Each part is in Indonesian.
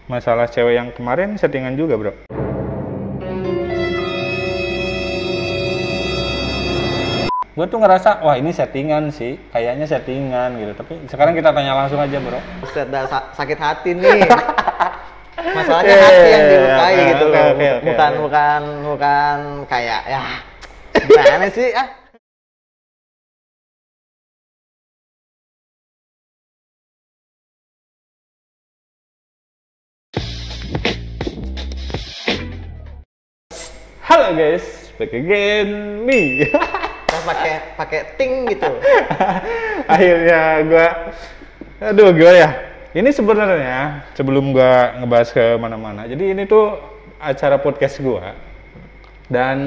masalah cewek yang kemarin settingan juga, bro. Gue tuh ngerasa, wah ini settingan sih, kayaknya settingan gitu. Tapi sekarang kita tanya langsung aja, bro. Ustaz, sakit hati nih. Masalahnya hati yang dilukai gitu loh. Bukan kayak ya gimana sih ah. Halo guys, back again me. Nah, pakai ting gitu. Akhirnya gua ya. Ini sebenarnya sebelum gua ngebahas ke mana-mana. Jadi ini tuh acara podcast gua. Dan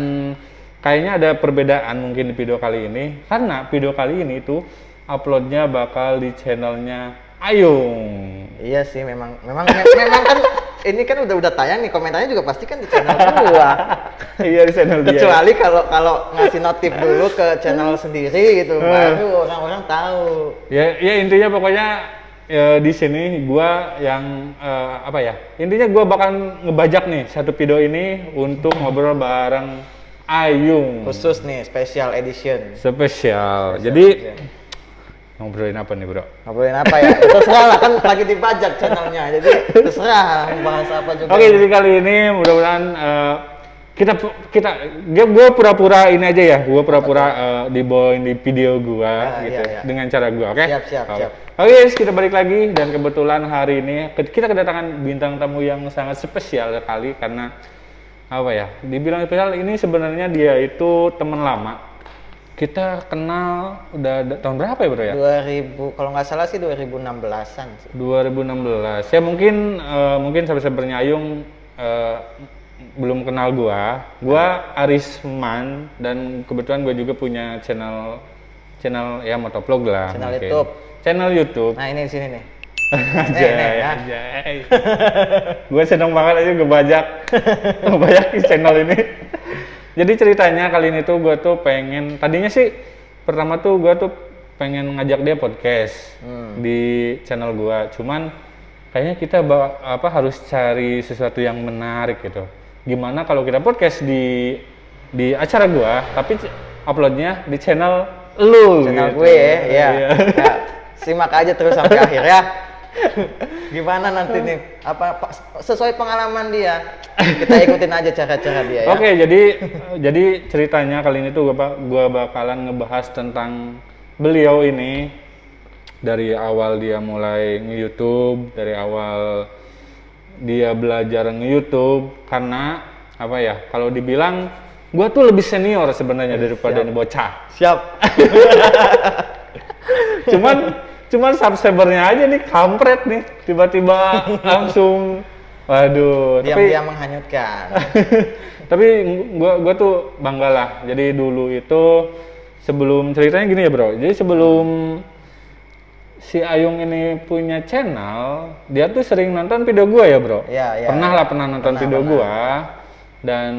kayaknya ada perbedaan mungkin di video kali ini karena video kali ini tuh uploadnya bakal di channelnya Ayung. Iya sih, memang kan ini kan udah tayang nih, komentarnya juga pasti kan di channel gua. Iya, di channel dia. Kecuali kalau ngasih notif dulu ke channel sendiri gitu, baru orang-orang tahu. Ya intinya pokoknya di sini gua yang intinya gua bakal ngebajak nih satu video ini untuk ngobrol bareng Ayung. Khusus nih, special edition. Spesial. Jadi ngobrolin apa nih, bro? Ngobrolin apa ya? Terserah lah, kan lagi dibajak channelnya, jadi terserah mau bahas apa juga. Oke, jadi kali ini mudah-mudahan gue pura-pura ini aja ya, gue pura-pura dibawain di video gue gitu, iya. Dengan cara gue, oke? Siap. Oke, guys, kita balik lagi dan kebetulan hari ini kita kedatangan bintang tamu yang sangat spesial sekali karena apa ya? Dibilang spesial ini sebenarnya dia itu teman lama. Kita kenal udah tahun berapa ya, bro ya? 2000, kalau nggak salah sih 2016-an sih. 2016. Ya mungkin sahabat-sahabatnya Ayung belum kenal gua Arisman, dan kebetulan gua juga punya channel ya motovlog lah. Channel YouTube. Nah, ini di sini nih. Anjay. Gue seneng banget aja ngebajak di channel ini. Jadi ceritanya kali ini tuh gue tuh tadinya sih pertama tuh gue tuh pengen ngajak dia podcast di channel gue. Cuman kayaknya kita harus cari sesuatu yang menarik gitu. Gimana kalau kita podcast di acara gue, tapi uploadnya di channel lu? Channel gitu. gue ya. Ya. Simak aja terus sampai akhir ya. Gimana nanti nih? Sesuai pengalaman dia, kita ikutin aja cara-cara dia ya. Oke, jadi ceritanya kali ini tuh gua bakalan ngebahas tentang beliau ini dari awal dia mulai nge-YouTube, dari awal dia belajar nge-YouTube, karena apa ya? Kalau dibilang gua tuh lebih senior sebenarnya daripada ini bocah. Siap. Cuman subscribernya aja nih kampret nih, tiba-tiba langsung waduh, diam-diam menghanyutkan. Tapi gua tuh bangga lah. Jadi dulu itu sebelum ceritanya gini ya, bro. Jadi sebelum si Ayung ini punya channel, dia tuh sering nonton video gua ya, bro. Iya. Pernah nonton video gua dan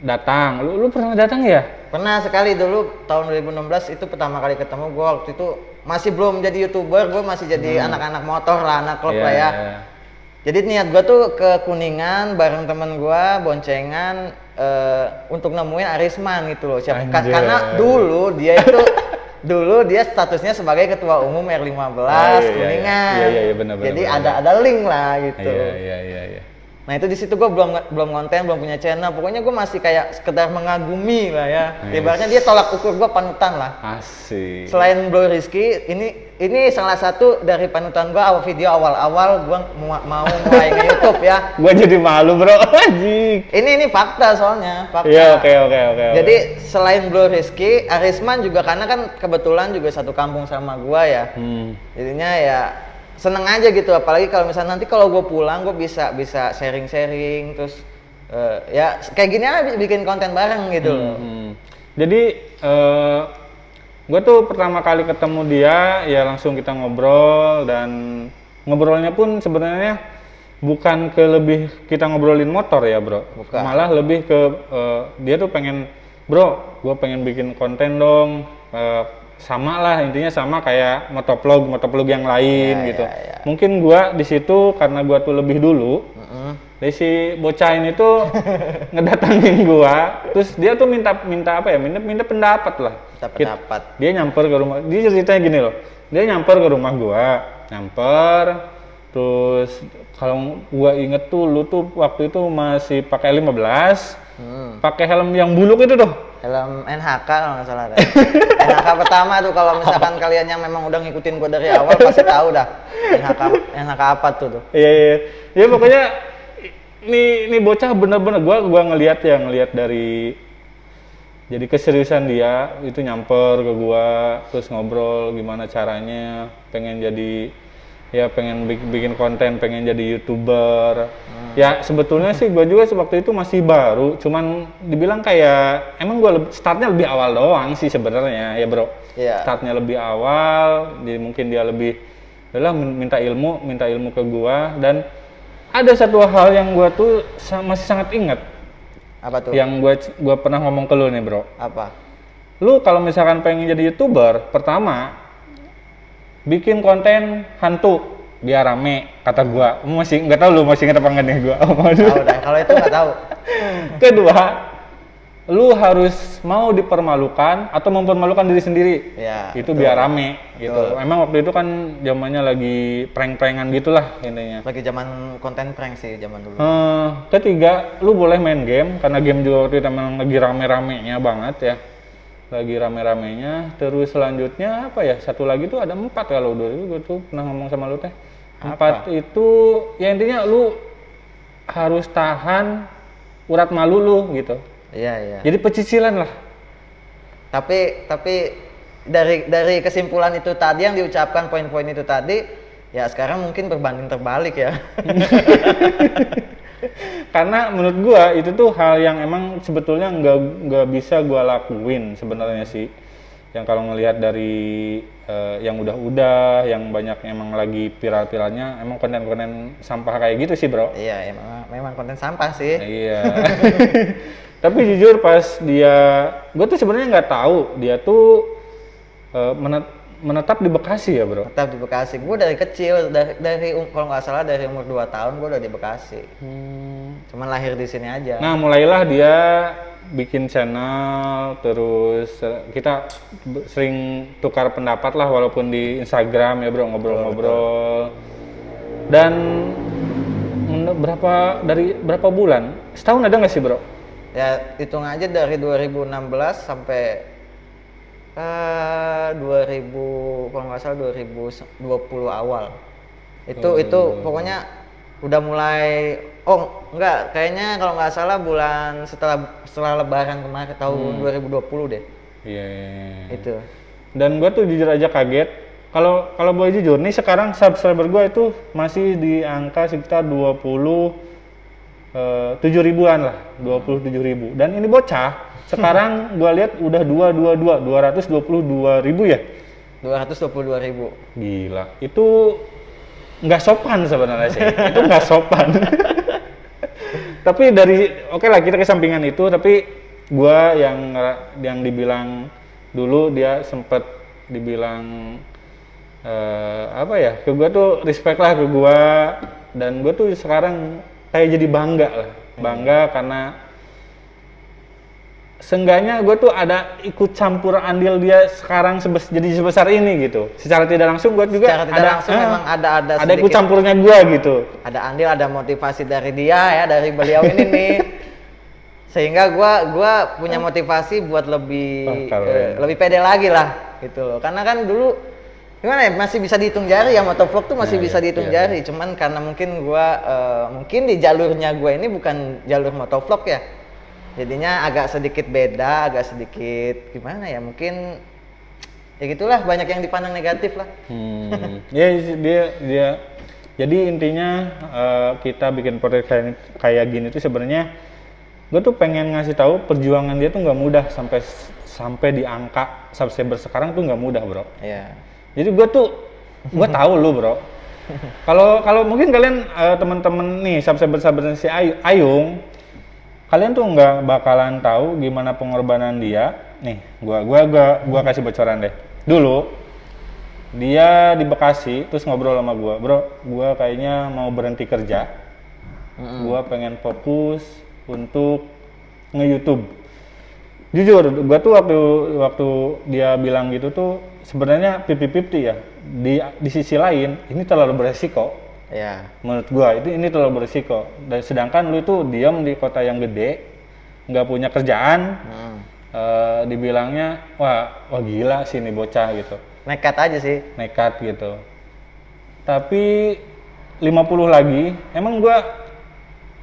datang. Lu pernah datang ya? Pernah sekali dulu tahun 2016 itu pertama kali ketemu gua. Waktu itu masih belum jadi YouTuber, gua masih jadi anak-anak motor lah, anak klub lah ya. Jadi niat gua tuh ke Kuningan bareng temen gua boncengan untuk nemuin Arisman gitu loh. Karena dulu dia statusnya sebagai ketua umum R15 Kuningan. Iya, benar. Jadi ada link lah gitu. Iya. Nah itu di situ gue belum konten, belum punya channel. Pokoknya gue masih kayak sekedar mengagumi lah ya. Ibaratnya dia tolak ukur gue panutan lah. Asik. Selain Bro Rizky, ini salah satu dari panutan gue. Video awal-awal gue mau mulai nge-YouTube ya. Gue jadi malu, bro. Anjing. Ini fakta soalnya. Fakta. Iya, oke. Jadi selain Bro Rizky, Arisman juga karena kan kebetulan juga satu kampung sama gue ya. Jadinya ya seneng aja gitu, apalagi kalau misalnya nanti kalau gue pulang gue bisa sharing terus ya kayak gini aja bikin konten bareng gitu loh. Jadi gue tuh pertama kali ketemu dia ya langsung kita ngobrol, dan ngobrolnya pun sebenarnya bukan lebih kita ngobrolin motor ya, bro. Bukan. Malah lebih ke dia tuh pengen, bro, gue pengen bikin konten dong, sama lah, intinya sama kayak motovlog yang lain gitu. Ya. Mungkin gua di situ karena gua tuh lebih dulu. Dari si bocah ini tuh ngedatangin gua, terus dia tuh minta apa ya? Minta pendapat lah. Minta pendapat. Dia nyamper ke rumah. Dia ceritanya gini loh. Dia nyamper ke rumah gua, terus kalau gua inget tuh lu tuh waktu itu masih pakai 15. Pakai helm yang buluk itu tuh. Helm NHK kalau nggak salah deh. NHK pertama tuh, kalau misalkan kalian yang memang udah ngikutin gua dari awal pasti tahu dah. NHK apa tuh? Iya. Ya pokoknya ini bocah bener-bener gua ngelihat dari jadi keseriusan dia itu nyamper ke gua, terus ngobrol gimana caranya pengen bikin konten, pengen jadi YouTuber. Ya sebetulnya sih gua juga waktu itu masih baru, cuman dibilang kayak emang gua startnya lebih awal doang sih sebenarnya ya bro. Iya. Startnya lebih awal, jadi mungkin dia lebih minta ilmu ke gua. Dan ada satu hal yang gua tuh masih sangat ingat. Apa tuh? Yang gua pernah ngomong ke lu nih bro. Apa? Lu kalau misalkan pengen jadi YouTuber, pertama bikin konten hantu biar rame, kata gua. Masih nggak tahu lu masih inget apa enggak nih gua. Tahu dah, kalau itu nggak tahu. Kedua, lu harus mau dipermalukan atau mempermalukan diri sendiri. Ya, itu betul. biar rame gitu. Betul. Emang waktu itu kan zamannya lagi prank-prankan gitulah intinya. Lagi zaman konten prank sih zaman dulu. Ketiga, lu boleh main game karena game juga waktu itu emang lagi rame-ramenya banget ya. Lagi rame-ramenya. Terus selanjutnya apa ya? Satu lagi tuh ada 4 kalau dulu gue tuh pernah ngomong sama lu teh. 4 itu ya intinya lu harus tahan urat malu lu gitu. Iya. Jadi pecicilan lah. Tapi dari kesimpulan itu tadi yang diucapkan poin-poin itu tadi, ya sekarang mungkin berbanding terbalik ya. Karena menurut gua itu tuh hal yang emang sebetulnya nggak bisa gua lakuin sebenarnya sih. Yang kalau ngelihat dari yang udah yang banyak emang lagi viral-viralnya, emang konten-konten sampah kayak gitu sih bro. Iya, memang konten sampah sih. Iya. Tapi jujur pas gue tuh sebenarnya nggak tahu dia tuh menetap di Bekasi ya bro. Tetap di Bekasi. Gue dari kecil, dari kalau nggak salah dari umur 2 tahun gue udah di Bekasi. Cuman lahir di sini aja. Nah mulailah dia bikin channel, terus kita sering tukar pendapat lah walaupun di Instagram ya bro, ngobrol-ngobrol. Dan berapa bulan? Setahun ada nggak sih bro? Ya hitung aja dari 2016 sampai 2000 kalau nggak salah 2020 awal. Itu pokoknya udah mulai enggak, kayaknya kalau nggak salah bulan setelah lebaran kemarin tahun 2020 deh. Iya. Itu. Dan gue tuh jujur aja kaget. Kalau boleh jujur nih sekarang subscriber gue itu masih di angka sekitar 7 ribuan lah, 27 ribu. Dan ini bocah sekarang gue lihat udah 222 ribu ya. 222 ribu. Gila, itu nggak sopan sebenarnya sih. Itu nggak sopan. Tapi oke lah kita kesampingan itu, tapi gue yang dibilang dulu dia sempet dibilang apa ya, ke gue tuh respect lah ke gue, dan gue tuh sekarang kayak jadi bangga karena seenggaknya gue tuh ada ikut campur andil dia sekarang jadi sebesar ini gitu. Secara tidak langsung gue juga memang ada ikut campurnya gue gitu. Ada andil, ada motivasi dari dia ya, dari beliau ini nih. Sehingga gue punya motivasi buat lebih pede lagi lah gitu loh. Karena kan dulu gimana ya, masih bisa dihitung jari ya, motovlog tuh masih bisa dihitung jari. Cuman karena mungkin mungkin di jalurnya gue ini bukan jalur motovlog ya, jadinya agak sedikit beda, agak sedikit gimana ya, mungkin ya gitulah, banyak yang dipandang negatif lah. Ya dia jadi intinya kita bikin podcast kayak gini tuh sebenarnya gue tuh pengen ngasih tahu perjuangan dia tuh nggak mudah sampai di angka subscriber sekarang tuh nggak mudah bro. Iya. Jadi gue tahu lu bro. Kalau mungkin kalian teman-teman nih subscriber si Ayung, kalian tuh nggak bakalan tahu gimana pengorbanan dia. Nih, gua kasih bocoran deh. Dulu dia di Bekasi terus ngobrol sama gua, bro, gua kayaknya mau berhenti kerja, gua pengen fokus untuk nge-YouTube. Jujur, gua tuh waktu dia bilang gitu tuh sebenarnya 50-50 ya. Di sisi lain ini terlalu beresiko. Ya. Menurut gua ini terlalu beresiko. Dan sedangkan lu itu diam di kota yang gede, nggak punya kerjaan, dibilangnya wah gila sih nih bocah gitu. Nekat aja sih. Nekat gitu. Tapi 50 lagi, emang gua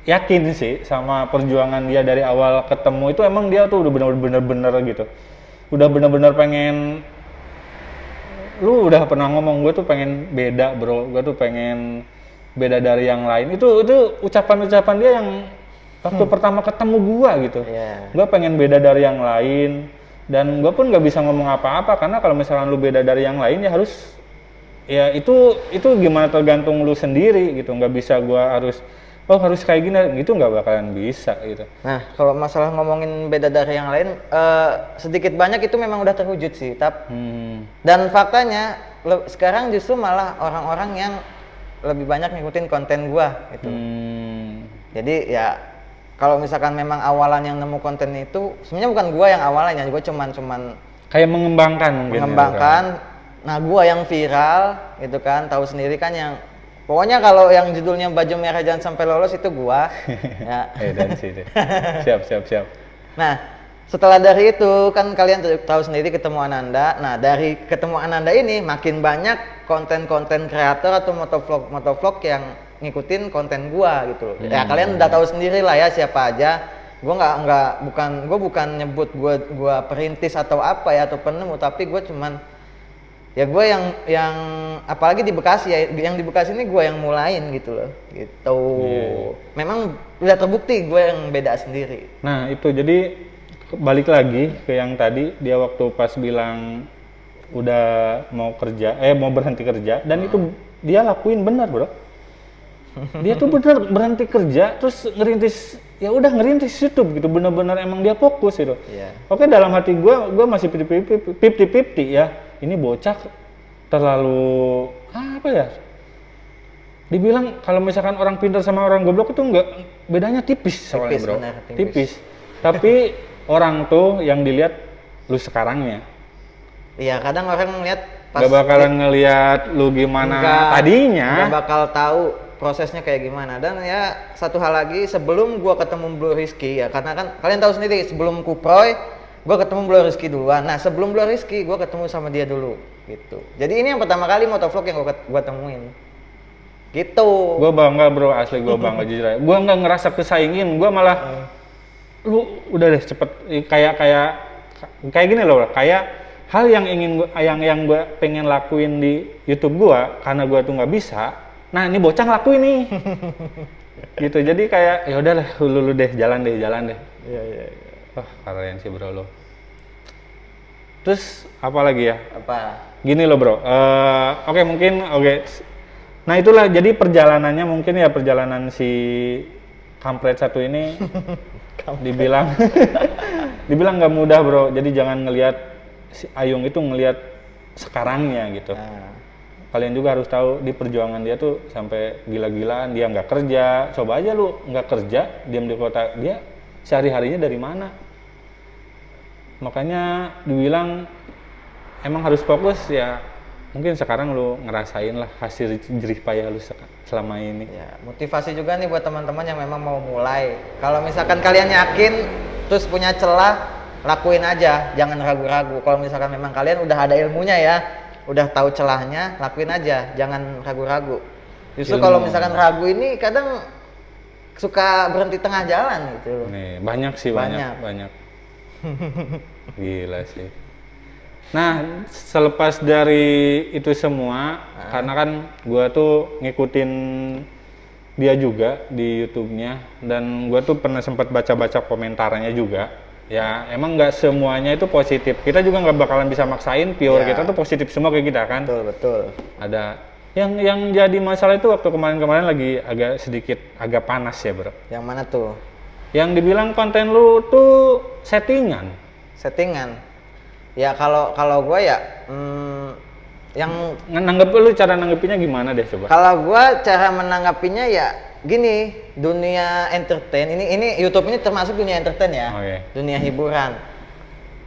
yakin sih sama perjuangan dia dari awal ketemu itu, emang dia tuh udah bener-bener gitu. Udah bener-bener pengen, lu udah pernah ngomong gue tuh pengen beda bro, gue tuh pengen beda dari yang lain. Itu ucapan-ucapan dia yang waktu pertama ketemu gua gitu. Gue pengen beda dari yang lain, dan gue pun nggak bisa ngomong apa-apa karena kalau misalnya lu beda dari yang lain ya harus, ya itu gimana tergantung lu sendiri gitu. Nggak bisa gua harus kayak gini gitu, nggak bakalan bisa gitu. Nah kalau masalah ngomongin beda dari yang lain, sedikit banyak itu memang udah terwujud sih, dan faktanya sekarang justru malah orang-orang yang lebih banyak ngikutin konten gua gitu. Jadi ya kalau misalkan memang awalan yang nemu konten itu sebenarnya bukan gua yang awalnya, gua cuman kayak mengembangkan mungkin. Nah gua yang viral gitu kan, tahu sendiri kan, yang pokoknya kalau yang judulnya baju merah jangan sampai lolos itu gua. Ya. Dan sih deh. Siap. Nah, setelah dari itu kan kalian tahu sendiri ketemu Ananda. Nah dari ketemu Ananda ini makin banyak konten-konten kreator atau motovlog yang ngikutin konten gua gitu loh. Ya kalian udah tahu sendiri lah ya siapa aja. Gua bukan nyebut gua perintis atau apa ya atau penemu, tapi gua cuman ya gua yang apalagi di Bekasi ya, yang di Bekasi ini gua yang mulain gitu loh. Gitu. Memang udah terbukti gua yang beda sendiri. Nah, itu jadi balik lagi ke yang tadi dia waktu pas bilang udah mau berhenti kerja, dan itu dia lakuin benar bro. Dia tuh bener berhenti kerja terus ngerintis YouTube gitu, bener-bener emang dia fokus gitu. Oke, dalam hati gue masih 50-50 ya, ini bocah terlalu apa ya, dibilang kalau misalkan orang pintar sama orang goblok itu enggak, bedanya tipis soalnya bro. Tipis. Tapi orang tuh yang dilihat lu sekarangnya. Iya, kadang orang ngeliat gak bakalan ngelihat lu gimana tadinya. Gak bakal tahu prosesnya kayak gimana. Dan ya satu hal lagi, sebelum gua ketemu Blue Rizky ya, karena kan kalian tahu sendiri sebelum Kuproy gua ketemu Blue Rizky duluan. Nah sebelum Blue Rizky gua ketemu sama dia dulu gitu. Jadi ini yang pertama kali motovlog yang gua temuin gitu. Gua bangga bro, asli gua bangga jujur aja. Gua nggak ngerasa kesaingin, gua malah lu udah deh cepet, kayak gini loh, kayak hal yang yang gue pengen lakuin di YouTube gua karena gua tuh nggak bisa. Nah ini bocah ngelakuin nih. Gitu, jadi kayak ya udahlah lu deh, jalan deh. Iya. Wah keren sih bro lo. Terus apa lagi ya? Gini loh bro, oke. Nah itulah jadi perjalanannya, mungkin ya perjalanan si kampret satu ini dibilang nggak mudah bro. Jadi jangan ngelihat si Ayung itu ngelihat sekarangnya gitu. Kalian juga harus tahu di perjuangan dia tuh sampai gila-gilaan, dia nggak kerja. Coba aja lu nggak kerja, diam di kota, dia sehari-harinya dari mana? Makanya dibilang emang harus fokus ya. Mungkin sekarang lu ngerasain lah hasil jerih payah lu selama ini. Ya, motivasi juga nih buat teman-teman yang memang mau mulai. Kalau misalkan kalian yakin terus punya celah, lakuin aja, jangan ragu-ragu. Kalau misalkan memang kalian udah ada ilmunya ya, udah tahu celahnya, lakuin aja, jangan ragu-ragu. Justru kalau misalkan ragu ini kadang suka berhenti tengah jalan gitu. Nih, banyak sih, banyak. Gila sih. Nah, selepas dari itu semua, karena kan gua tuh ngikutin dia juga di YouTube-nya, dan gua tuh pernah sempat baca-baca komentarnya juga. Ya emang nggak semuanya itu positif, kita juga nggak bakalan bisa maksain pure kita tuh positif semua kayak kita kan. Betul. Ada yang jadi masalah itu waktu kemarin lagi agak panas ya bro. Yang mana tuh? Yang dibilang konten lu tuh settingan. Ya kalau gue ya yang cara nanggepinnya gimana deh coba? Kalau gue cara menanggapinya ya gini, dunia entertain ini YouTube ini termasuk dunia entertain ya, dunia hiburan.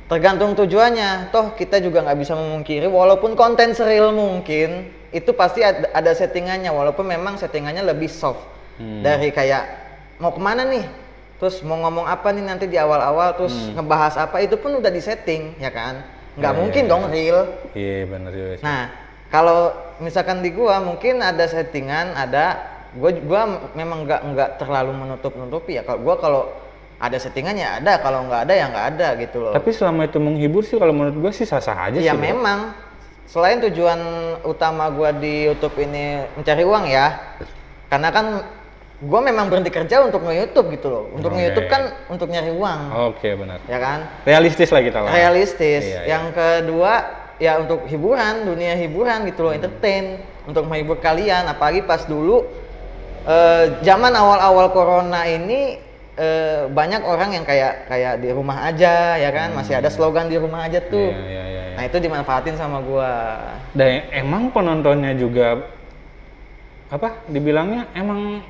Tergantung tujuannya. Toh kita juga nggak bisa memungkiri walaupun konten seril mungkin itu pasti ada settingannya, walaupun memang settingannya lebih soft dari kayak mau kemana nih, terus mau ngomong apa nih nanti di awal-awal, terus ngebahas apa itu pun udah disetting ya kan, nggak mungkin dong real. Iya benar juga. Nah kalau misalkan di gua mungkin ada settingan, gua memang nggak terlalu menutup-nutupi ya. Kalau ada settingannya ada, kalau nggak ada ya nggak ada gitu loh. Tapi selama itu menghibur sih kalau menurut gua sih sah-sah aja sih. Ya memang. Selain tujuan utama gua di YouTube ini mencari uang ya, karena kan gua memang berhenti kerja untuk nge-YouTube gitu loh. Untuk nge-YouTube kan untuk nyari uang. Oke, benar. Ya kan? Realistis lah kita lah. Realistis. Iya, Yang kedua ya untuk hiburan, dunia hiburan gitu loh, entertain, untuk menghibur kalian. Apalagi pas dulu zaman awal-awal corona ini banyak orang yang kayak di rumah aja ya kan, masih ada slogan di rumah aja tuh. Nah itu dimanfaatin sama gua. Dan emang penontonnya juga apa? Dibilangnya emang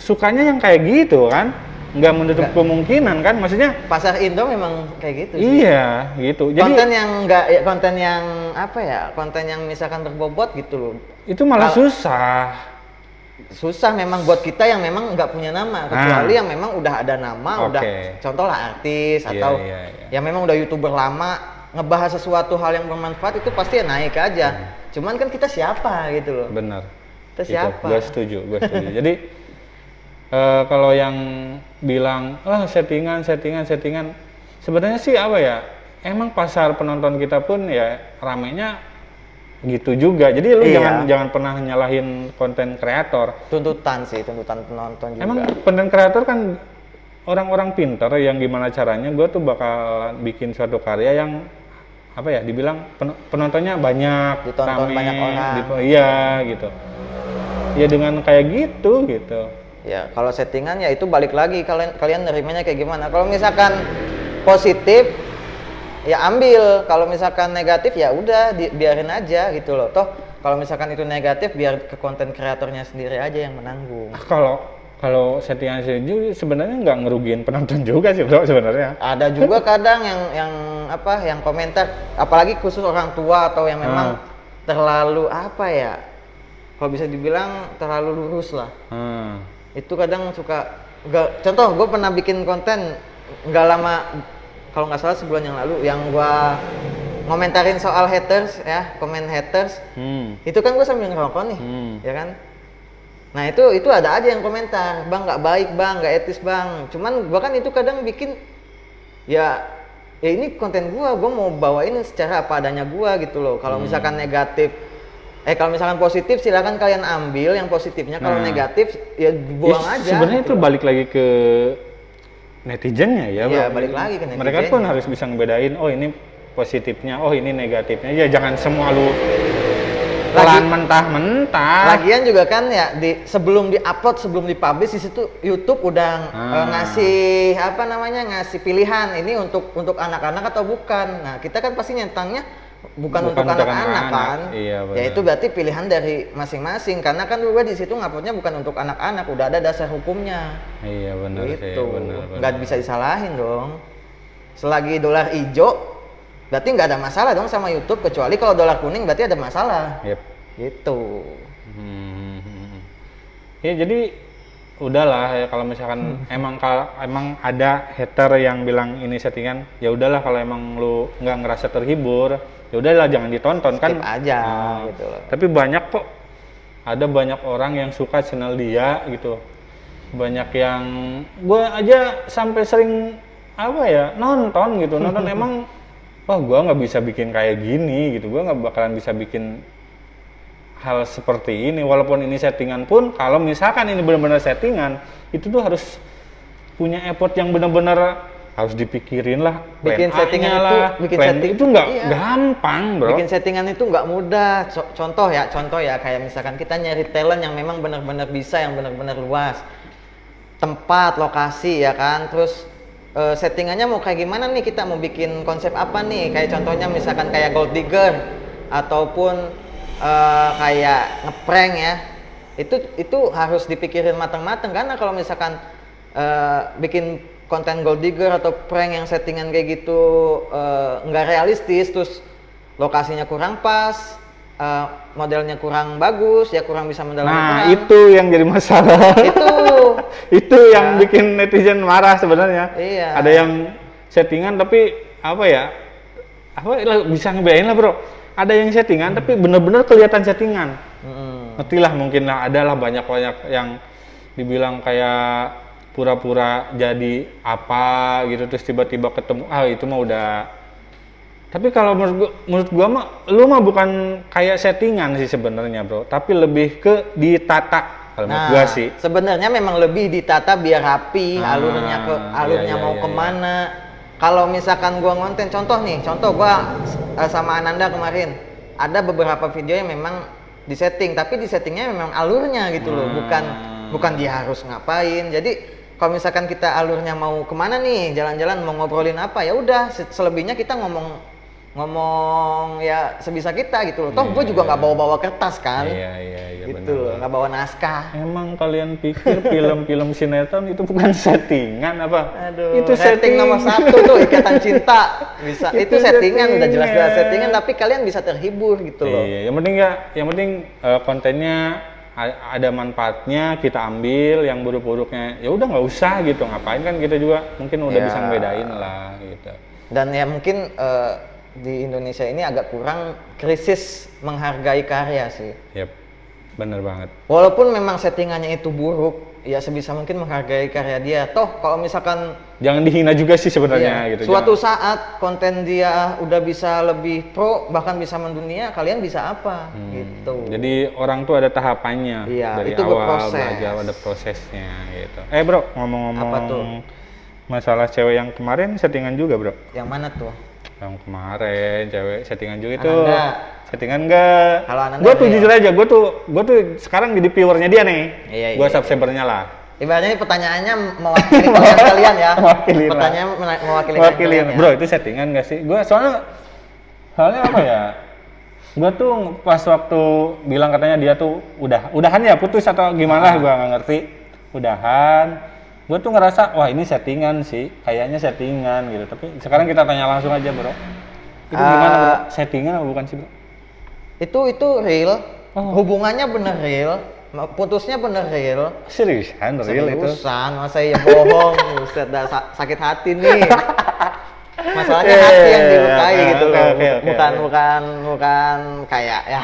sukanya yang kayak gitu kan? Nggak menutup kemungkinan kan? Maksudnya pasar Indo memang kayak gitu sih. Iya gitu. Jadi konten yang apa ya? Konten yang misalkan berbobot gitu loh. Itu malah susah memang buat kita yang memang nggak punya nama, kecuali yang memang udah ada nama, udah contoh lah artis atau yang memang udah YouTuber lama ngebahas sesuatu hal yang bermanfaat, itu pasti ya naik aja. Cuman kan kita siapa gitu loh. Benar. Kita siapa? Gue setuju. Jadi kalau yang bilang settingan, sebenarnya sih apa ya? Emang pasar penonton kita pun ya ramenya gitu juga. Jadi lu jangan pernah nyalahin konten kreator. Tuntutan penonton juga. Emang konten kreator kan orang-orang pintar yang gimana caranya gue tuh bakal bikin suatu karya yang apa ya, dibilang penontonnya banyak, ditonton banyak orang. Iya gitu. Ya dengan kayak gitu. Ya kalau settingan ya itu balik lagi kalian nerimanya kayak gimana. Kalau misalkan positif ya ambil, kalau misalkan negatif ya udah biarin aja gitu loh. Toh kalau misalkan itu negatif biar ke konten kreatornya sendiri aja yang menanggung. Kalau settingan sebenarnya nggak ngerugiin penonton juga sih bro sebenarnya. Ada juga kadang yang komentar, apalagi khusus orang tua atau yang memang terlalu apa ya, kalau bisa dibilang terlalu lurus lah. Itu kadang suka contoh gue pernah bikin konten nggak lama, kalau nggak salah sebulan yang lalu, yang gua ngomentarin soal haters ya, komen haters. Itu kan gua sambil ngerokok nih, ya kan. Nah itu ada aja yang komentar, bang nggak baik bang, nggak etis bang. Cuman gua kan itu kadang bikin ya ini konten gua mau bawain secara apa adanya gua gitu loh. Kalau misalkan negatif, kalau misalkan positif silakan kalian ambil yang positifnya. Kalau negatif ya buang aja. Sebenarnya gitu. Itu balik lagi ke netizennya ya, balik lagi ke netizennya. Mereka pun harus bisa ngebedain, oh ini positifnya, oh ini negatifnya. Ya jangan semua lu telan mentah-mentah. Lagian juga kan ya sebelum diupload, sebelum dipublish di situ YouTube udah ngasih ngasih pilihan ini untuk anak-anak atau bukan. Nah kita kan pasti nyentangnya bukan untuk anak-anak kan. Iya, ya itu berarti pilihan dari masing-masing, karena kan juga di situ nguploadnya bukan untuk anak-anak, udah ada dasar hukumnya. Iya benar gitu. Benar. Nggak bisa disalahin dong. Selagi dolar hijau berarti nggak ada masalah dong sama YouTube, kecuali kalau dolar kuning berarti ada masalah. Gitu. Ya jadi udahlah ya, kalau misalkan emang ada hater yang bilang ini settingan, ya udahlah, kalau emang lu nggak ngerasa terhibur ya udahlah jangan ditonton. Skip kan aja gitu loh. Tapi ada banyak orang yang suka channel dia gitu, banyak yang gue aja sampai sering nonton emang gue nggak bisa bikin kayak gini gitu, gue nggak bakalan bisa bikin hal seperti ini walaupun ini settingan pun. Kalau misalkan ini benar-benar settingan, itu tuh harus punya effort yang benar-benar harus dipikirin lah, bikin settingan itu nggak gampang bro. Bikin settingan itu nggak mudah. Contoh ya kayak misalkan kita nyari talent yang memang benar-benar bisa, yang benar-benar luas, tempat, lokasi ya kan, terus settingannya mau kayak gimana nih, kita mau bikin konsep apa nih, kayak contohnya misalkan kayak gold digger ataupun kayak ngeprank ya, itu harus dipikirin matang-matang, karena kalau misalkan bikin konten gold digger atau prank yang settingan kayak gitu nggak realistis, terus lokasinya kurang pas, modelnya kurang bagus, ya kurang bisa mendalami peran. Itu yang jadi masalah. Itu yang bikin netizen marah sebenarnya. Iya. Ada yang settingan tapi bisa ngebedain lah bro. Ada yang settingan tapi bener-bener kelihatan settingan. Ngerti lah, mungkin lah, adalah banyak yang dibilang kayak pura-pura jadi apa gitu, terus tiba-tiba ketemu, itu mah udah. Tapi kalau menurut gua mah, lu mah bukan kayak settingan sih sebenarnya bro, tapi lebih ke ditata kalau menurut gua sih. Sebenarnya memang lebih ditata biar rapi, alurnya mau kemana. Kalau misalkan gua ngonten, contoh gua sama Ananda kemarin, ada beberapa video yang memang disetting, tapi disettingnya memang alurnya gitu loh, bukan dia harus ngapain. Jadi kalau misalkan kita alurnya mau kemana nih, jalan-jalan mau ngobrolin apa, ya udah, selebihnya kita ngomong ya sebisa kita gitu loh. Toh gue juga nggak bawa kertas kan. Iya, gitu loh, nggak bawa naskah. Emang kalian pikir film-film sinetron itu bukan settingan apa? Aduh, itu setting nomor 1 tuh, Ikatan Cinta. Bisa itu settingan, udah jelas-jelas settingan, tapi kalian bisa terhibur gitu loh. Iya, yang penting kontennya ada manfaatnya, kita ambil. Yang buruk-buruknya ya udah nggak usah gitu, ngapain kan, kita juga mungkin udah bisa ngebedain lah gitu. Dan ya mungkin di Indonesia ini agak kurang krisis menghargai karya sih. Yap, bener banget. Walaupun memang settingannya itu buruk, ya sebisa mungkin menghargai karya dia. Toh kalau misalkan jangan dihina juga sih sebenarnya gitu. Suatu saat konten dia udah bisa lebih pro, bahkan bisa mendunia, kalian bisa apa gitu. Jadi orang tuh ada tahapannya, dari itu awal belajar, ada prosesnya gitu. Bro, ngomong-ngomong masalah cewek yang kemarin settingan juga bro. Yang mana tuh? Yang kemarin cewek settingan juga itu. Ananda. Settingan enggak? Kalau Ananda, gue tuh jujur aja, gue tuh sekarang jadi viewernya dia nih. Gue subscribernya lah. Ibaratnya pertanyaannya mewakili kalian ya. Pertanyaan mewakili kalian ya. Bro, itu settingan nggak sih? Gue soalnya apa ya? Gue tuh pas waktu bilang katanya dia tuh udahan ya, putus atau gimana, gue nggak ngerti. Udahan. Gue tuh ngerasa, wah ini settingan sih, kayaknya settingan gitu. Tapi sekarang kita tanya langsung aja bro. Itu gimana bro? Settingan atau bukan sih bro? Itu real. Hubungannya bener real. Putusnya bener real. Seriusan real itu? Seriusan, masa ya bohong. Buset, sakit hati nih. Masalahnya hati yang dilukai gitu loh. Bukan kayak ya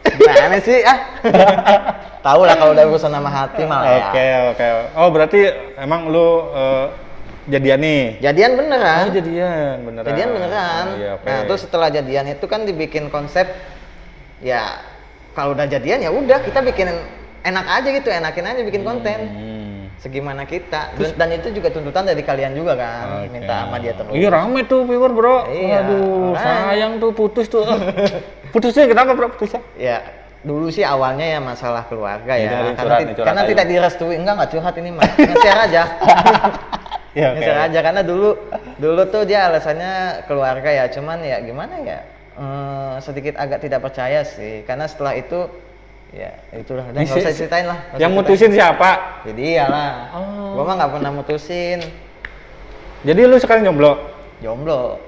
gimana sih tahu lah kalau udah urusan sama hati malah. Oke. Oh berarti emang lu jadian nih? Jadian beneran. Jadian beneran. Iya, okay. Nah terus setelah jadian itu kan dibikin konsep, ya kalau udah jadian ya udah kita bikin enak aja gitu, enakin aja bikin konten. Segimana kita. Dan itu juga tuntutan dari kalian juga kan, minta sama dia terus. Iya rame tuh viewer bro. Iya, aduh sayang tuh putus tuh. Putusnya kenapa bro putusnya? Ya dulu sih awalnya ya masalah keluarga ya, karena tidak direstui. Enggak curhat ini mah, nge-share aja. Nge-share aja, karena dulu tuh dia alasannya keluarga ya, cuman ya gimana ya, sedikit agak tidak percaya sih, karena setelah itu ya itulah, udah nggak usah ceritain lah. Yang mutusin siapa? Jadi iyalah, gua mah nggak pernah mutusin. Jadi lu sekarang jomblo? Jomblo.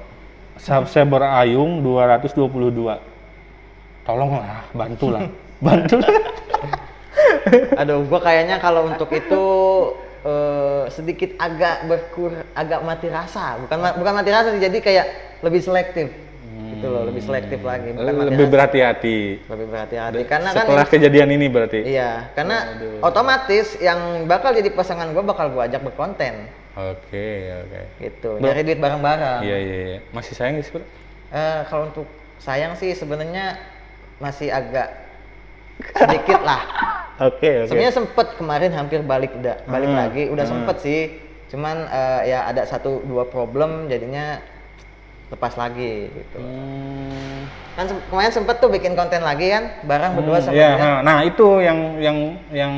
Subscriber Ayung 222. Tolonglah, bantulah. Aduh, gua kayaknya kalau untuk itu sedikit agak mati rasa. Bukan mati rasa sih, jadi kayak lebih selektif. Gitu loh, lebih selektif lagi. Lebih berhati-hati. Karena setelah kejadian ini berarti. Iya, karena otomatis yang bakal jadi pasangan gua bakal gua ajak berkonten. Oke. Gitu, nyari duit bareng-bareng. Iya. Masih sayang sih, bro? Kalau untuk sayang sih sebenarnya masih agak sedikit lah. Oke. Sebenarnya sempet kemarin hampir balik lagi, udah sempet sih. Cuman ya ada 1-2 problem jadinya lepas lagi gitu. Kan kemarin sempet tuh bikin konten lagi kan, bareng berdua sama dia. Nah itu yang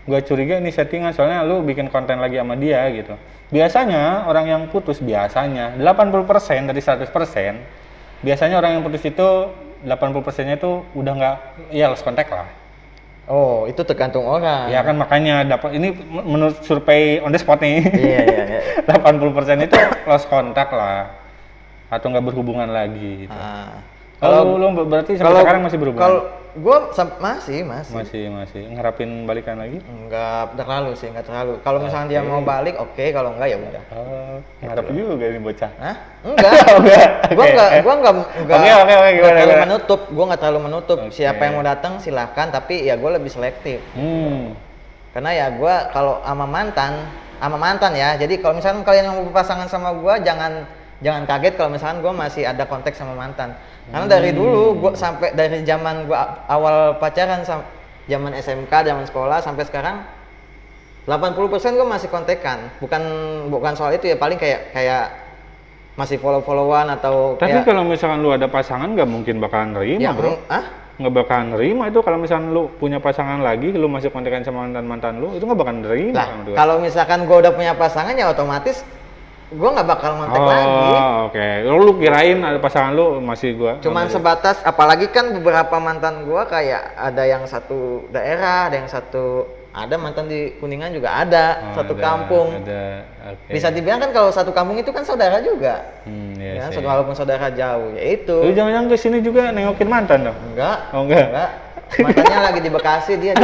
Gue curiga ini settingan, soalnya lu bikin konten lagi sama dia gitu. Biasanya orang yang putus, biasanya 80% dari 100%, biasanya orang yang putus itu 80%-nya itu udah nggak, ya lost contact lah. Oh, itu tergantung orang. Ya kan, makanya dapat ini menurut survei on the spot nih. Iya. 80% itu lost contact lah. Atau nggak berhubungan lagi gitu. Kalau lu berarti sampai sekarang masih berhubungan? Kalau gue masih. Masih ngarapin balikan lagi? Enggak terlalu. Kalau misalnya dia mau balik, oke. Kalau enggak ya udah. Ngarap juga ini bocah. Hah? Enggak. Gua enggak menutup. Gua enggak terlalu menutup. Siapa yang mau datang silahkan, tapi ya gue lebih selektif. Karena ya gue kalau sama mantan ya. Jadi kalau misalnya kalian mau berpasangan sama gue, jangan kaget kalau misalkan gue masih ada konteks sama mantan. Karena dari dulu gue sampai dari zaman gue awal pacaran, zaman SMK, zaman sekolah sampai sekarang 80% gue masih kontekan. Bukan soal itu ya, paling kayak masih follow-followan atau tapi kalau misalkan lu ada pasangan nggak mungkin bakalan nerima ya, bro. Nggak bakalan nerima itu kalau misalkan lu punya pasangan lagi, lu masih kontekan sama mantan lu, itu nggak bakalan nerima. Kalau misalkan gue udah punya pasangan ya otomatis gue nggak bakal kontak lagi. Oke. Lu kirain ada pasangan lu masih gue. Cuman sebatas, apalagi kan beberapa mantan gue kayak ada yang satu daerah, ada mantan di Kuningan juga ada, satu kampung. Bisa dibilang kan kalau satu kampung itu kan saudara juga. Ya, walaupun saudara jauh, ya itu. Lu jangan-jangan kesini juga nengokin mantan dong? Enggak. Enggak. Mantannya lagi di Bekasi, dia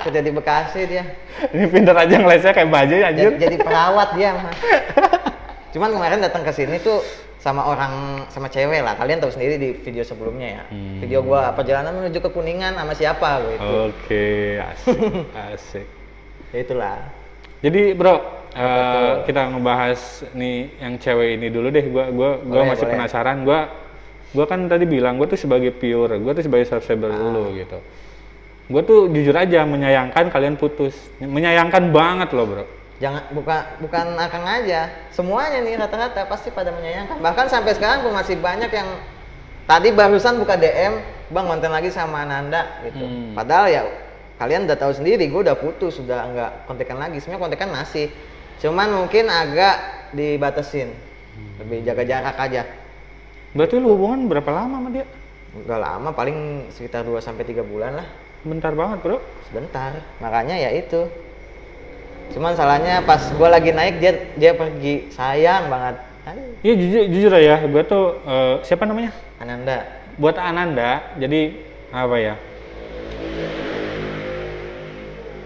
kerja di Bekasi dia. Ini pinter aja ngelesnya kayak bajai anjir. Jadi perawat dia mah. Cuman kemarin datang ke sini tuh sama cewek lah. Kalian tahu sendiri di video sebelumnya ya. Video gua perjalanan menuju ke Kuningan sama siapa gitu. Oke, asik. Ya itulah. Jadi, Bro, kita ngebahas nih yang cewek ini dulu deh. Gua masih penasaran. Gua kan tadi bilang gua tuh sebagai viewer, gua tuh sebagai subscriber dulu gitu. Gua tuh jujur aja menyayangkan kalian putus. Menyayangkan banget loh, Bro. Bukan Akang aja, semuanya nih rata-rata pasti pada menyayangkan. Bahkan sampai sekarang gue masih banyak yang tadi barusan buka DM, bang konten lagi sama Ananda gitu. Padahal ya kalian udah tahu sendiri, gue udah putus, sudah nggak kontekan lagi. Sebenarnya kontekan masih, cuman mungkin agak dibatasin, lebih jaga jarak aja. Berarti lu hubungan berapa lama sama dia? Nggak lama, paling sekitar 2-3 bulan lah. Bentar banget, Bro. Sebentar, makanya ya itu. Cuman salahnya pas gue lagi naik dia pergi, sayang banget. Iya jujur ya, gue tuh siapa namanya? Ananda. Buat Ananda, jadi apa ya?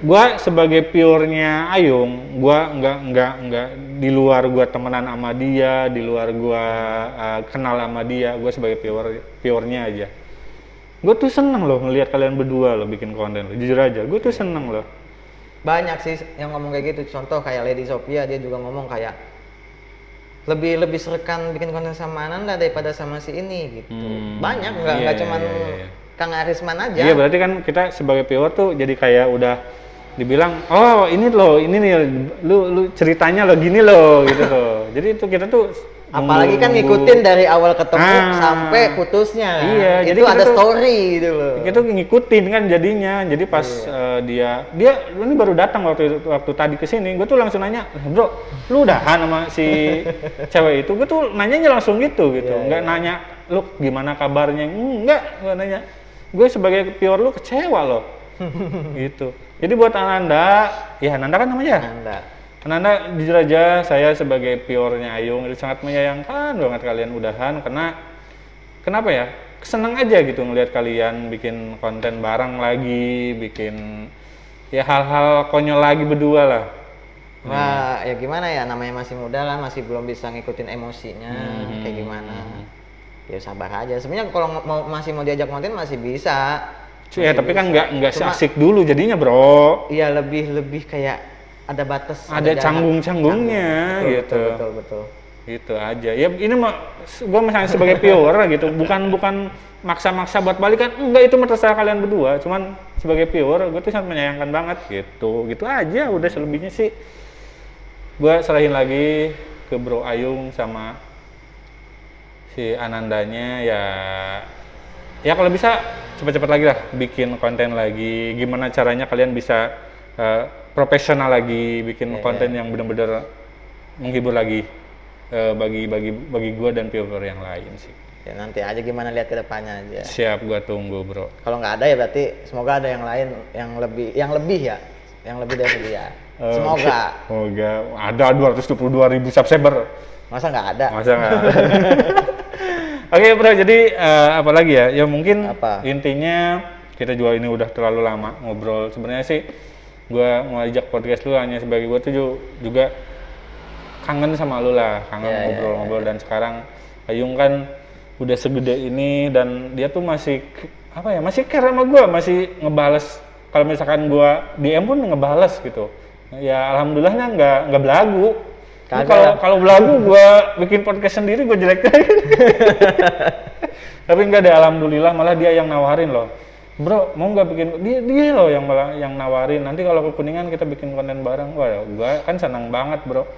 Gue sebagai pure-nya Ayung, gue nggak di luar gue temenan sama dia, di luar gue kenal sama dia, gue sebagai pure-nya aja. Gue tuh seneng loh ngelihat kalian berdua loh bikin konten, jujur aja, gue tuh seneng loh. Banyak sih yang ngomong kayak gitu. Contoh kayak Lady Sophia, dia juga ngomong kayak lebih serekan bikin konten sama Ananda daripada sama si ini gitu. Banyak, nggak cuman Kang Arisman aja. Iya, berarti kan kita sebagai viewer tuh jadi kayak udah dibilang, oh ini nih lu ceritanya lo gini loh gitu loh. Jadi itu kita tuh apalagi kan ngikutin dari awal ketemu sampai putusnya. Iya, itu jadi ada story gitu loh. Kita ngikutin kan jadinya. Jadi pas dia ini baru datang waktu tadi kesini, gue tuh langsung nanya, bro, lu udahan sama si cewek itu? Gue tuh nanyanya langsung gitu. Nggak nanya, lu gimana kabarnya? Enggak, gue nanya. Gue sebagai viewer lu kecewa loh. Gitu. Jadi buat Ananda, ya Ananda kan namanya? Ananda, jujur aja saya sebagai pure-nya Ayung itu sangat menyayangkan banget kalian udahan, karena kenapa ya? Seneng aja gitu ngelihat kalian bikin konten bareng lagi, bikin ya hal-hal konyol lagi berdua lah. Wah, ya gimana ya, namanya masih muda kan, masih belum bisa ngikutin emosinya kayak gimana. Ya sabar aja. Sebenarnya kalau masih mau diajak konten masih bisa. Ya tapi kan nggak asik dulu jadinya, bro. Iya, lebih kayak ada batas, ada canggung-canggungnya gitu. Betul. Itu aja. Ya ini mah gue misalnya sebagai viewer gitu, bukan maksa-maksa buat balikan. Enggak, itu mah terserah kalian berdua. Cuman sebagai viewer gue tuh sangat menyayangkan banget gitu. Gitu aja, udah selebihnya sih gue serahin lagi ke Bro Ayung sama si Anandanya ya. Ya kalau bisa cepet-cepet lagi lah bikin konten lagi. Gimana caranya kalian bisa profesional lagi, bikin Iya, konten yang benar-benar menghibur lagi bagi gue dan viewer yang lain sih. Ya nanti aja gimana lihat ke depannya aja. Siap, gue tunggu bro. Kalau nggak ada ya berarti semoga ada yang lain yang lebih ya, yang lebih dari dia. Semoga. Semoga ada 222.000 subscriber. Masa nggak ada? Masa nggak ada? Oke bro, jadi apa lagi ya? Ya mungkin intinya kita juga ini udah terlalu lama ngobrol. Sebenarnya sih gue mau ajak podcast lu hanya sebagai gue tuh juga kangen sama lu lah, kangen ngobrol-ngobrol. Dan sekarang Ayung kan udah segede ini dan dia tuh masih apa ya, masih care sama gue, masih ngebales kalau misalkan gue DM pun ngebales gitu. Ya alhamdulillahnya nggak belagu. Kalau belagu gue bikin podcast sendiri gue jelek-jelekin. Tapi enggak deh, alhamdulillah malah dia yang nawarin loh. Bro, mau nggak bikin, dia loh yang malah yang nawarin. Nanti kalau ke Kuningan kita bikin konten bareng. Wah, gue kan senang banget bro.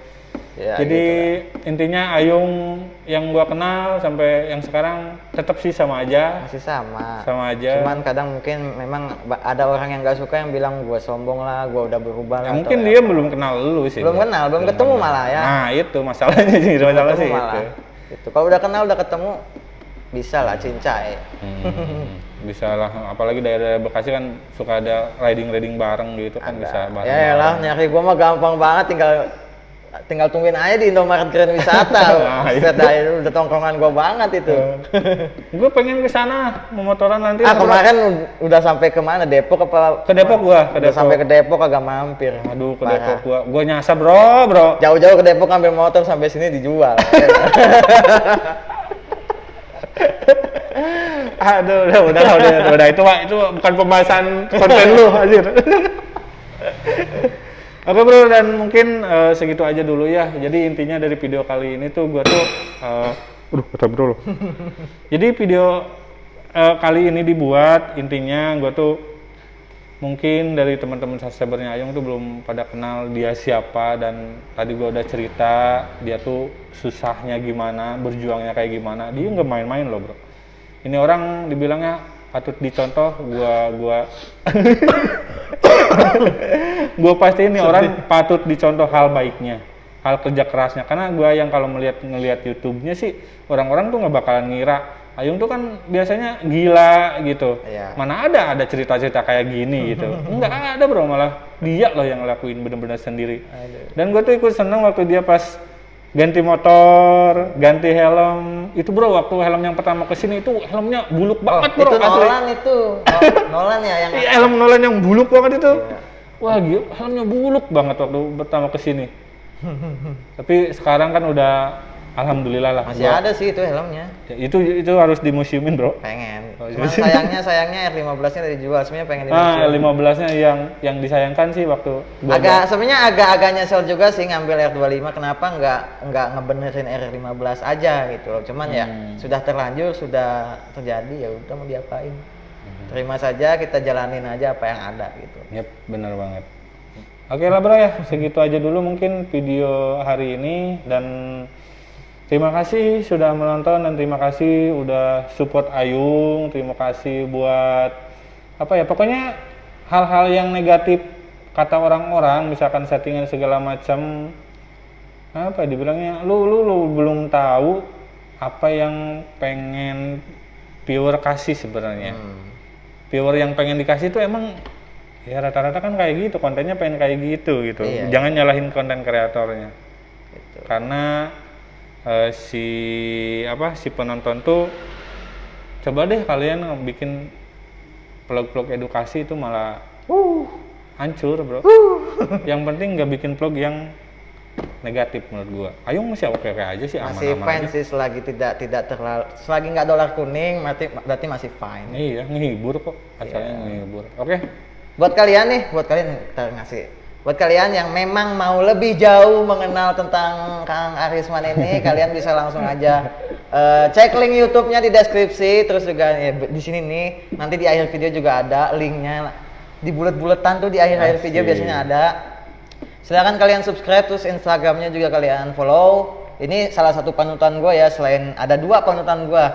Ya, jadi gitu intinya Ayung yang gua kenal sampai yang sekarang tetap sih sama aja. Masih sama aja. Cuman kadang mungkin memang ada orang yang nggak suka yang bilang gua sombong lah, gua udah berubah lah. Mungkin dia belum kenal lu sih. Belum ketemu malah ya. Nah itu masalahnya sih, masalah sih itu. Kalau udah kenal udah ketemu bisa lah cincai. Bisa lah, apalagi daerah Bekasi kan suka ada riding bareng gitu kan, bisa bareng. Ya lah, nyari gua mah gampang banget, tinggal tungguin aja di Indomaret Grand Wisata. Udah tongkrongan gua banget itu. Gua pengen ke sana memotoran nanti. Kemarin udah sampai kemana? Depok apa? Ke Depok gua. Udah sampai ke Depok agak mampir. Aduh, ke Depok gua nyasar bro. Jauh-jauh ke Depok ambil motor sampai sini dijual. Aduh, udah itu bukan pembahasan konten lu anjir. Oke bro, dan mungkin segitu aja dulu ya. Jadi intinya dari video kali ini tuh gue tuh kata bro loh. Jadi video kali ini dibuat, intinya gue tuh mungkin dari teman-teman subscribernya Ayung tuh belum pada kenal dia siapa. Dan tadi gue udah cerita dia tuh susahnya gimana, berjuangnya kayak gimana. Dia nggak main-main loh bro. Ini orang dibilangnya patut dicontoh, gue pasti ini orang patut dicontoh hal baiknya, hal kerja kerasnya. Karena gue yang kalau ngelihat YouTube-nya sih orang-orang tuh nggak bakalan ngira Ayung tuh kan biasanya gila gitu. Mana ada cerita-cerita kayak gini gitu. Nggak ada bro, malah dia loh yang ngelakuin bener-bener sendiri. Dan gue tuh ikut seneng waktu dia pas ganti motor, ganti helm. Itu bro, waktu helm yang pertama kesini itu helmnya buluk banget bro. Itu Nolan itu. Nolan ya yang helm Nolan yang buluk banget itu. Wah gila, helmnya buluk banget waktu pertama kesini. Tapi sekarang kan udah alhamdulillah lah. Masih ada sih itu helmnya. Ya, itu harus dimuseumin bro. Pengen. Cuman sayangnya R15-nya udah dijual. Sebenarnya pengen di museum. R15-nya yang disayangkan sih waktu sebenarnya agak nyesel juga sih ngambil R25. Kenapa nggak ngebenerin R15 aja gitu loh. Cuman ya sudah terlanjur, sudah terjadi, ya udah mau diapain. Terima saja, kita jalanin aja apa yang ada gitu. Yep, bener banget. Oke lah bro ya, segitu aja dulu mungkin video hari ini. Dan terima kasih sudah menonton dan terima kasih udah support Ayung. Terima kasih buat apa ya, pokoknya hal-hal yang negatif kata orang-orang, misalkan settingan segala macam, apa dibilangnya, lu belum tahu apa yang pengen viewer kasih sebenarnya. Viewer yang pengen dikasih itu emang ya rata-rata kan kayak gitu, kontennya pengen kayak gitu. Iya. Jangan nyalahin konten kreatornya. Gitu. Karena si penonton tuh coba deh kalian bikin vlog-vlog edukasi itu malah hancur bro. Yang penting nggak bikin vlog yang negatif menurut gua. Ayung masih oke aja sih, aman-aman masih fine sih selagi tidak terlalu, selagi nggak dolar kuning berarti masih fine. Iya, ngehibur kok, acaranya ngehibur. Oke. Buat kalian buat kalian yang memang mau lebih jauh mengenal tentang Kang Arisman ini, kalian bisa langsung aja cek link YouTube-nya di deskripsi. Terus juga ya, di sini nih nanti di akhir video juga ada linknya, di bulet-buletan tuh di akhir video biasanya ada. Silakan kalian subscribe, terus Instagramnya juga kalian follow. Ini salah satu panutan gue ya, selain ada dua panutan gue,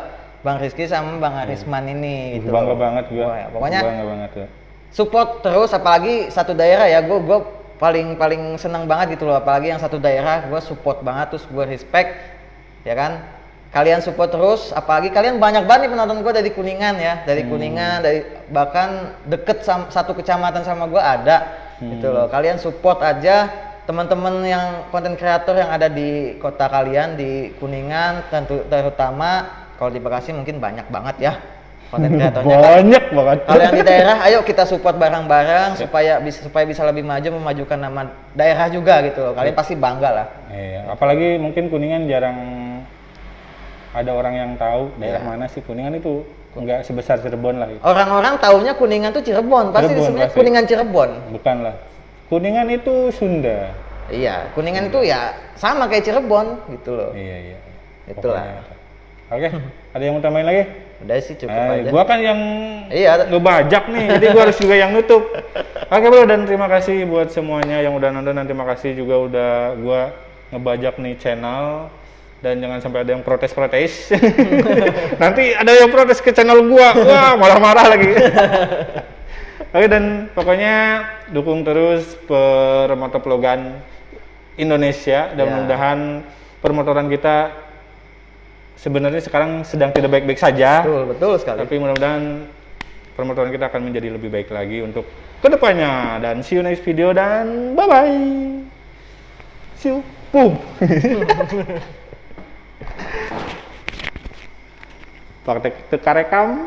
Bang Rizky sama Bang Arisman ini. Gitu. Bangga banget gue. Ya, pokoknya bangga banget ya. support terus, apalagi satu daerah ya, gue paling seneng banget gitu loh, apalagi yang satu daerah gue support banget, terus gue respect ya kan. Kalian support terus, apalagi kalian banyak banget nih penonton gue dari Kuningan ya, dari Kuningan, dari bahkan deket satu kecamatan sama gue ada gitu loh. Kalian support aja teman-teman yang konten kreator yang ada di kota kalian, di Kuningan terutama. Kalau di Bekasi mungkin banyak banget ya konten kreatornya. Banyak banget. Kalian di daerah, ayo kita support bareng-bareng supaya bisa lebih maju, memajukan nama daerah juga gitu loh. Kalian pasti bangga lah. Iya, apalagi mungkin Kuningan jarang ada orang yang tahu daerah mana sih Kuningan itu, nggak sebesar Cirebon lah. Gitu. Orang-orang taunya Kuningan tuh Cirebon, pasti sebenarnya Kuningan Cirebon. Bukan lah, Kuningan itu Sunda. Iya, Kuningan itu ya sama kayak Cirebon gitu loh. Iya. Itulah. Oke, ada yang mau tambahin lagi? Udah sih cukup aja. Gua kan yang ngebajak nih, jadi gua harus juga yang nutup. Oke bro, dan terima kasih buat semuanya yang udah nonton, dan terima kasih juga udah gua ngebajak nih channel. Dan jangan sampai ada yang protes-protes. Nanti ada yang protes ke channel gua, wah marah-marah lagi. Oke, dan pokoknya dukung terus permotovlogan Indonesia, dan mudah-mudahan permotoran kita sebenarnya sekarang sedang tidak baik-baik saja. Betul sekali. Tapi mudah-mudahan permotoran kita akan menjadi lebih baik lagi untuk kedepannya. Dan see you next video, dan bye-bye. See you. Boom. Praktek teka rekam.